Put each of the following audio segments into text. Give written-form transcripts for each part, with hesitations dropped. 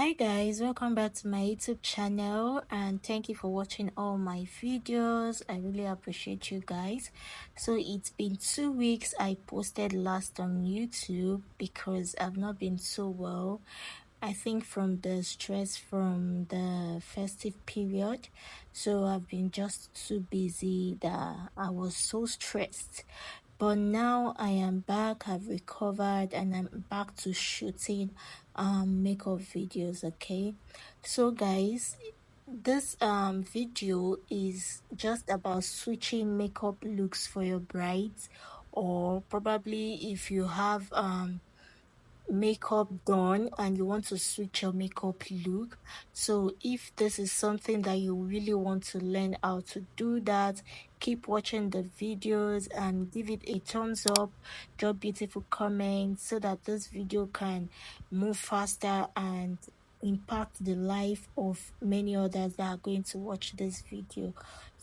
Hi guys, welcome back to my YouTube channel and thank you for watching all my videos. I really appreciate you guys. So it's been 2 weeks I posted last on YouTube because I've not been so well. I think from the stress from the festive period. So I've been just too busy that I was so stressed. But now I am back, I've recovered and I'm back to shooting makeup videos. Okay, so guys, this video is just about switching makeup looks for your brides, or probably if you have makeup done and you want to switch your makeup look. So if this is something that you really want to learn how to do that, keep watching the videos and give it a thumbs up, drop beautiful comments so that this video can move faster and impact the life of many others that are going to watch this video.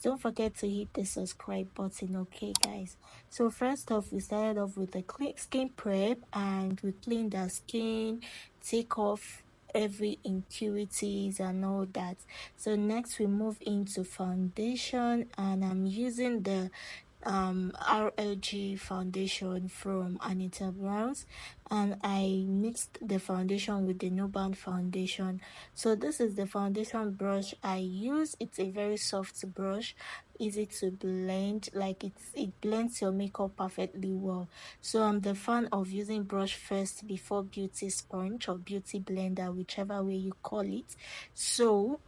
Don't forget to hit the subscribe button. Okay guys, so first off, we started off with the clean skin prep and we cleaned our skin, take off every impurities and all that. So next we move into foundation and I'm using the RLG foundation from Anita Brown's, and I mixed the foundation with the No Bound foundation. So this is the foundation brush I use. It's a very soft brush, easy to blend, like it blends your makeup perfectly well. So I'm the fan of using brush first before beauty sponge or beauty blender, whichever way you call it. So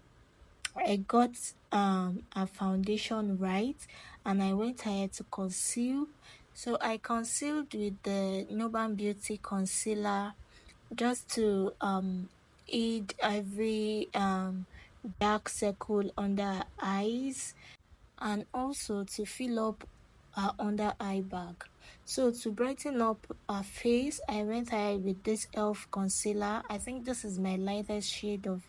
I got a foundation right and I went ahead to conceal. So I concealed with the Noban Beauty concealer just to aid every dark circle under eyes and also to fill up her under eye bag. So to brighten up her face, I went ahead with this elf concealer. I think this is my lightest shade of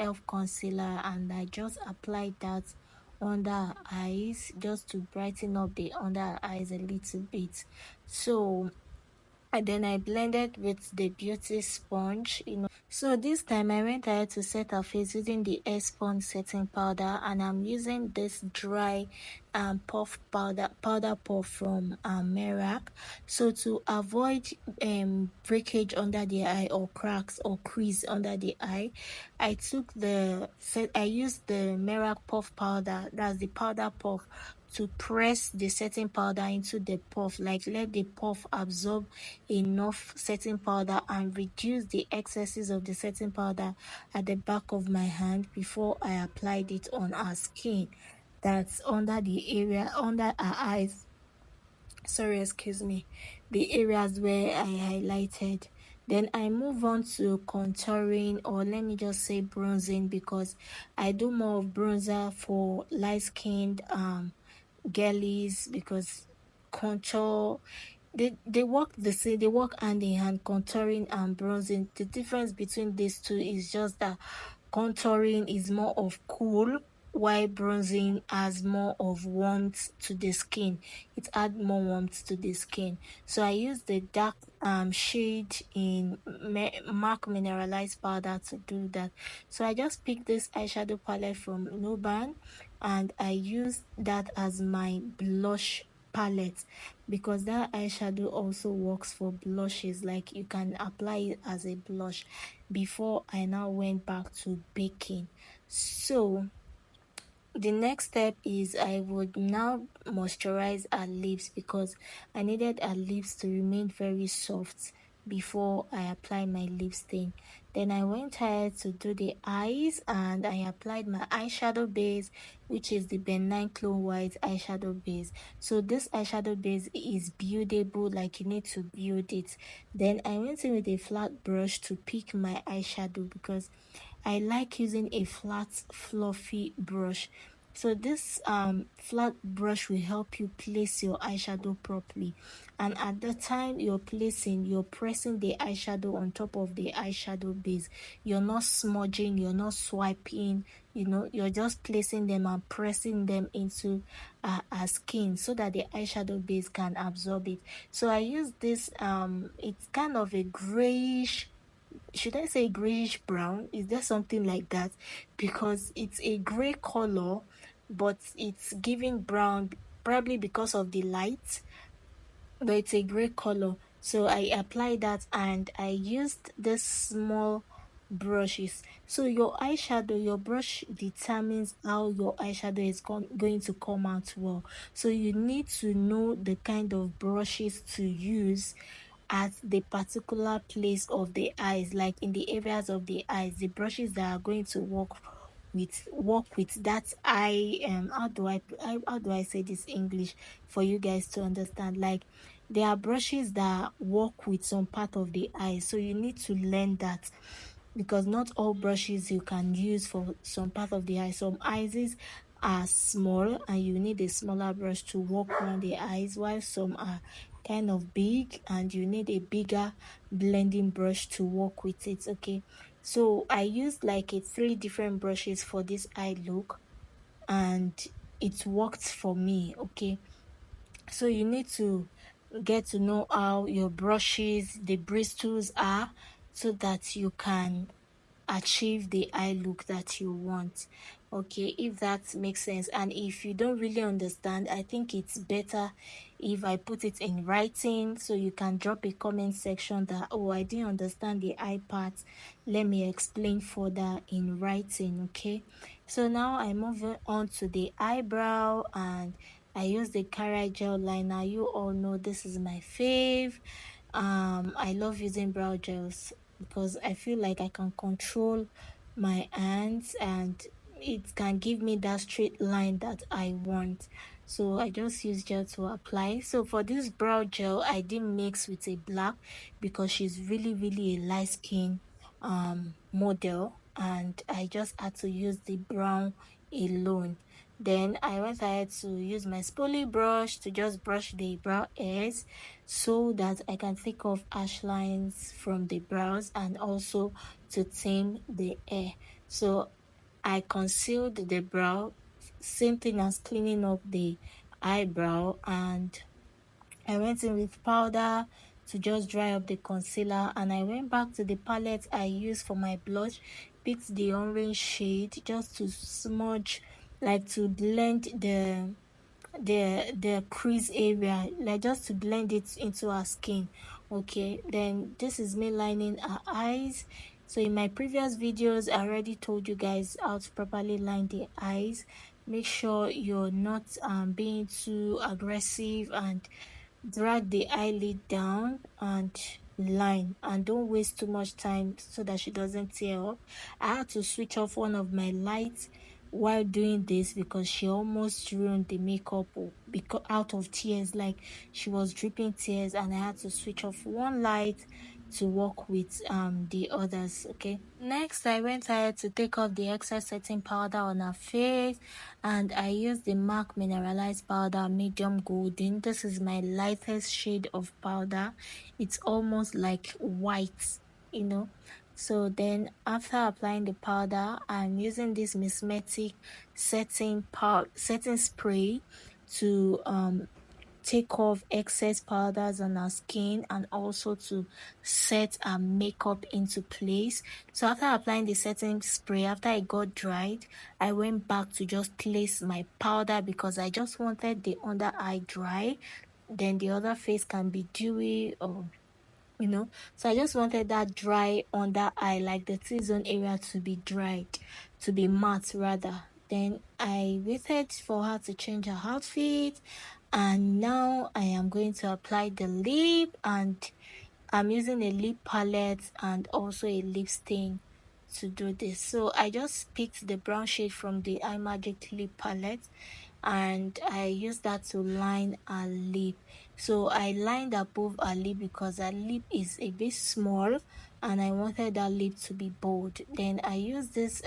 elf concealer and I just applied that under her eyes just to brighten up the under her eyes a little bit. So and then I blended with the beauty sponge, So this time I went ahead to set her face using the air sponge setting powder, and I'm using this dry puff powder puff from Merac. So to avoid breakage under the eye or cracks or crease under the eye, I used the Merac puff powder, that's the powder puff, to press the setting powder into the puff, like let the puff absorb enough setting powder and reduce the excesses of the setting powder at the back of my hand before I applied it on our skin, that's under the area under our eyes, sorry, excuse me, the areas where I highlighted. Then I move on to contouring, or let me just say bronzing, because I do more of bronzer for light skinned girlies, because contour, they work the same, they work hand in hand, contouring and bronzing. The difference between these two is just that contouring is more of cool, while bronzing has more of warmth to the skin. It adds more warmth to the skin. So I use the dark shade in MAC mineralized powder to do that. So I just picked this eyeshadow palette from Nuban and I use that as my blush palette, because that eyeshadow also works for blushes, like you can apply it as a blush. Before I now went back to baking. So the next step is I would now moisturize our lips, because I needed our lips to remain very soft before I apply my lip stain. Then I went ahead to do the eyes and I applied my eyeshadow base, which is the benign clone white eyeshadow base. So this eyeshadow base is buildable, like you need to build it. Then I went in with a flat brush to pick my eyeshadow, because I like using a flat fluffy brush. So this flat brush will help you place your eyeshadow properly, and at the time you're pressing the eyeshadow on top of the eyeshadow base. You're not smudging, you're not swiping, you're just placing them and pressing them into our skin so that the eyeshadow base can absorb it. So I use this it's kind of a grayish should I say grayish brown? Is there something like that? Because it's a gray color, but it's giving brown, probably because of the light, but it's a gray color. So I applied that and I used this small brushes. So your eyeshadow, your brush determines how your eyeshadow is going to come out well. So you need to know the kind of brushes to use at the particular place of the eyes, like in the areas of the eyes, the brushes that are going to work with that eye. How do I say this English for you guys to understand? Like there are brushes that work with some part of the eye, so you need to learn that, because not all brushes you can use for some part of the eye. Some eyes are small and you need a smaller brush to work around the eyes, while some are kind of big and you need a bigger blending brush to work with it. Okay, so I used like a 3 different brushes for this eye look, and it worked for me. Okay, so you need to get to know how your brushes, the bristles are, so that you can achieve the eye look that you want. Okay, if that makes sense. And if you don't really understand, I think it's better if I put it in writing, so you can drop a comment section that, oh, I didn't understand the eye part, let me explain further in writing. Okay, so now I move on to the eyebrow, and I use the Cara gel liner. You all know this is my fave. I love using brow gels because I feel like I can control my hands and it can give me that straight line that I want. So I just use gel to apply. So for this brow gel, I didn't mix with a black because she's really, really a light skin model, and I just had to use the brown alone. Then I went ahead to use my spoolie brush to just brush the brow hairs so that I can take off harsh lines from the brows and also to tame the hair. So I concealed the brow, same thing as cleaning up the eyebrow, and I went in with powder to just dry up the concealer, and I went back to the palette I used for my blush, picked the orange shade just to smudge, like to blend the crease area, like just to blend it into our skin. Okay, then this is me lining our eyes. So in my previous videos I already told you guys how to properly line the eyes. Make sure you're not being too aggressive, and drag the eyelid down and line, and don't waste too much time so that she doesn't tear up. I had to switch off one of my lights while doing this because she almost ruined the makeup because out of tears, like she was dripping tears, and I had to switch off one light to work with the others. Okay, next I went ahead to take off the excess setting powder on her face, and I used the MAC mineralized powder medium golden. This is my lightest shade of powder. It's almost like white. So then after applying the powder, I'm using this Mismetic setting spray to take off excess powders on our skin and also to set our makeup into place. So after applying the setting spray, after it got dried, I went back to just place my powder because I just wanted the under eye dry. Then the other face can be dewy, or. So I just wanted that dry under eye, like the T-zone area to be dried, to be matte rather. Then I waited for her to change her outfit, and now I am going to apply the lip, and I'm using a lip palette and also a lip stain to do this. So I just picked the brown shade from the iMagic lip palette, and I used that to line her lip. So I lined above her lip because her lip is a bit small and I wanted her lip to be bold. Then I used this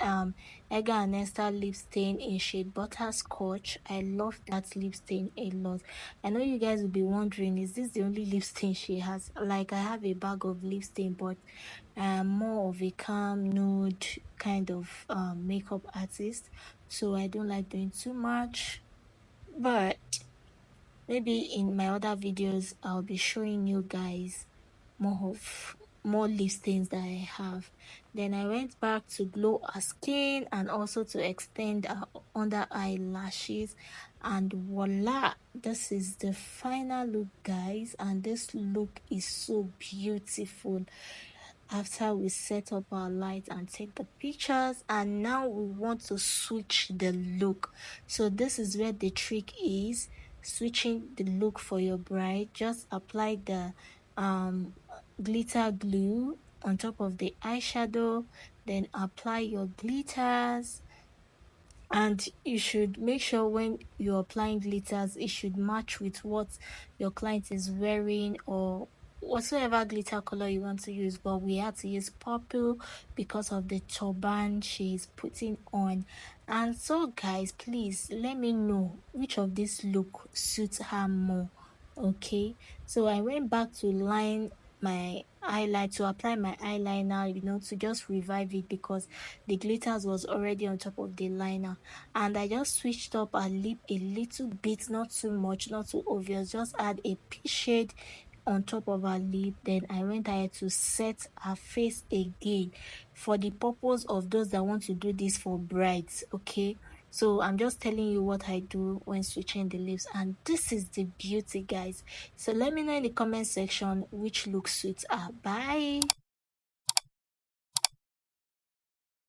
Edgar and Esther lip stain in shade Butterscotch. I love that lip stain a lot. I know you guys will be wondering, is this the only lip stain she has? Like, I have a bag of lip stain, but I'm more of a calm nude kind of makeup artist, so I don't like doing too much. But maybe in my other videos I'll be showing you guys more of more lip stains that I have. Then I went back to glow her skin and also to extend her under eyelashes. And voila, this is the final look, guys. And this look is so beautiful after we set up our light and take the pictures. And now we want to switch the look. So this is where the trick is, switching the look for your bride. Just apply the um glitter glue on top of the eyeshadow, then apply your glitters. And you should make sure when you're applying glitters, it should match with what your client is wearing, or whatsoever glitter color you want to use. But we had to use purple because of the turban she's putting on. And so, guys, please let me know which of this look suits her more. Okay, so I went back to line my eyeliner, to apply my eyeliner, to just revive it because the glitters was already on top of the liner. And I just switched up her lip a little bit, not too much, not too obvious, just add a peach shade on top of her lip. Then I went ahead to set her face again for the purpose of those that want to do this for brides. Okay, so I'm just telling you what I do when switching the lips, and this is the beauty, guys. So let me know in the comment section which look suits her. Bye.